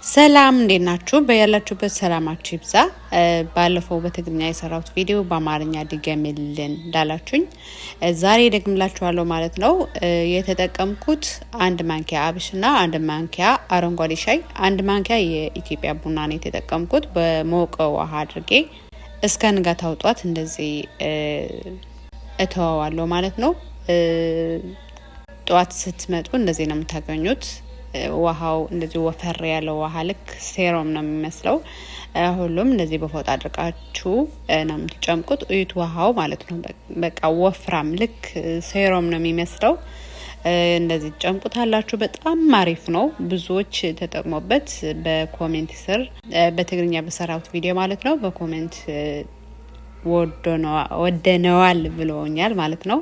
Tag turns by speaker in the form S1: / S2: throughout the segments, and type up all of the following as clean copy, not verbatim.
S1: ሰላም እንዴናችሁ በያላችሁበት ሰላማችሁ ይብዛ። ባለፈው በትግርኛ የሰራሁት ቪዲዮ በአማርኛ ድገምልን ዳላችሁኝ ዛሬ ደግምላችኋለሁ ማለት ነው። የተጠቀምኩት አንድ ማንኪያ አብሽና አንድ ማንኪያ አረንጓዴ ሻይ፣ አንድ ማንኪያ የኢትዮጵያ ቡና ነው የተጠቀምኩት። በሞቀ ውሃ አድርጌ እስከ ንጋታው ጧት እንደዚህ እተዋዋለሁ ማለት ነው። ጧት ስትመጡ እንደዚህ ነው የምታገኙት። ውሃው እንደዚህ ወፈር ያለ ውሃ ልክ ሴሮም ነው የሚመስለው። ሁሉም እንደዚህ በፎጣ አድርጋችሁ ነው የምትጨምቁት። እዩት ውሃው ማለት ነው በቃ ወፍራም ልክ ሴሮም ነው የሚመስለው። እንደዚህ ጨምቁታላችሁ። በጣም አሪፍ ነው። ብዙዎች ተጠቅሞበት በኮሜንት ስር በትግርኛ በሰራሁት ቪዲዮ ማለት ነው በኮሜንት ወደነዋል ብለውኛል ማለት ነው።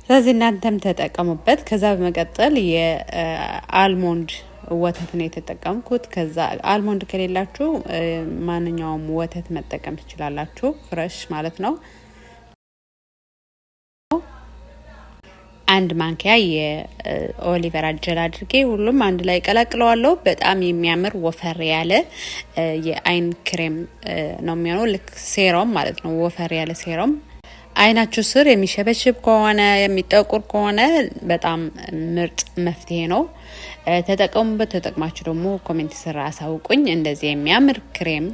S1: ስለዚህ እናንተም ተጠቀሙበት። ከዛ በመቀጠል የአልሞንድ ወተት ነው የተጠቀምኩት። ከዛ አልሞንድ ከሌላችሁ ማንኛውም ወተት መጠቀም ትችላላችሁ፣ ፍሬሽ ማለት ነው። አንድ ማንኪያ የኦሊቨራ ጀል አድርጌ ሁሉም አንድ ላይ ቀላቅለዋለሁ። በጣም የሚያምር ወፈር ያለ የአይን ክሬም ነው የሚሆነው። ልክ ሴሮም ማለት ነው፣ ወፈር ያለ ሴሮም። አይናችሁ ስር የሚሸበሽብ ከሆነ የሚጠቁር ከሆነ በጣም ምርጥ መፍትሄ ነው። ተጠቀሙበት። ተጠቅማችሁ ደግሞ ኮሜንት ስር አሳውቁኝ። እንደዚህ የሚያምር ክሬም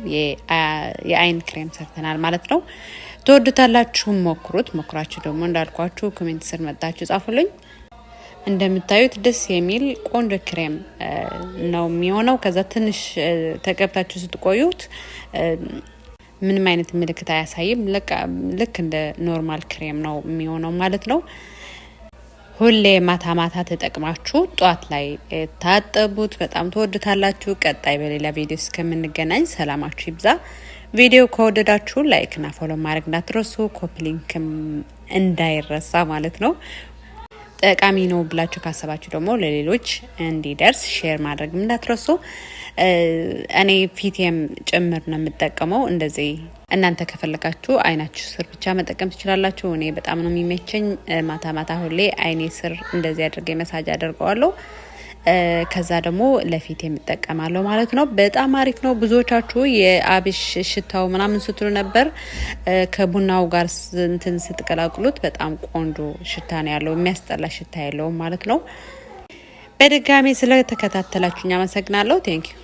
S1: የአይን ክሬም ሰርተናል ማለት ነው። ተወዱታላችሁ። ሞክራችሁ ደግሞ እንዳልኳችሁ ኮሜንት ስር መጣችሁ ጻፉልኝ። እንደምታዩት ደስ የሚል ቆንጆ ክሬም ነው የሚሆነው። ከዛ ትንሽ ተቀብታችሁ ስትቆዩት ምንም አይነት ምልክት አያሳይም። ልክ እንደ ኖርማል ክሬም ነው የሚሆነው ማለት ነው። ሁሌ ማታ ማታ ተጠቅማችሁ ጧት ላይ ታጠቡት። በጣም ተወዱታላችሁ። ቀጣይ በሌላ ቪዲዮ እስከምንገናኝ ሰላማችሁ ይብዛ። ቪዲዮ ከወደዳችሁ ላይክ እና ፎሎ ማድረግ እንዳትረሱ፣ ኮፒ ሊንክም እንዳይረሳ ማለት ነው። ጠቃሚ ነው ብላችሁ ካሰባችሁ ደግሞ ለሌሎች እንዲደርስ ሼር ማድረግ እንዳትረሱ። እኔ ፊቴም ጭምር ነው የምጠቀመው። እንደዚህ እናንተ ከፈለጋችሁ አይናችሁ ስር ብቻ መጠቀም ትችላላችሁ። እኔ በጣም ነው የሚመቸኝ። ማታ ማታ ሁሌ አይኔ ስር እንደዚህ አድርጌ መሳጅ አደርገዋለሁ። ከዛ ደግሞ ለፊት የምጠቀማለሁ ማለት ነው። በጣም አሪፍ ነው። ብዙዎቻችሁ የአብሽ ሽታው ምናምን ስትሉ ነበር። ከቡናው ጋር እንትን ስትቀላቅሉት በጣም ቆንጆ ሽታ ነው ያለው፣ የሚያስጠላ ሽታ የለውም ማለት ነው። በድጋሚ ስለተከታተላችሁኝ አመሰግናለሁ። ቴንክ ዩ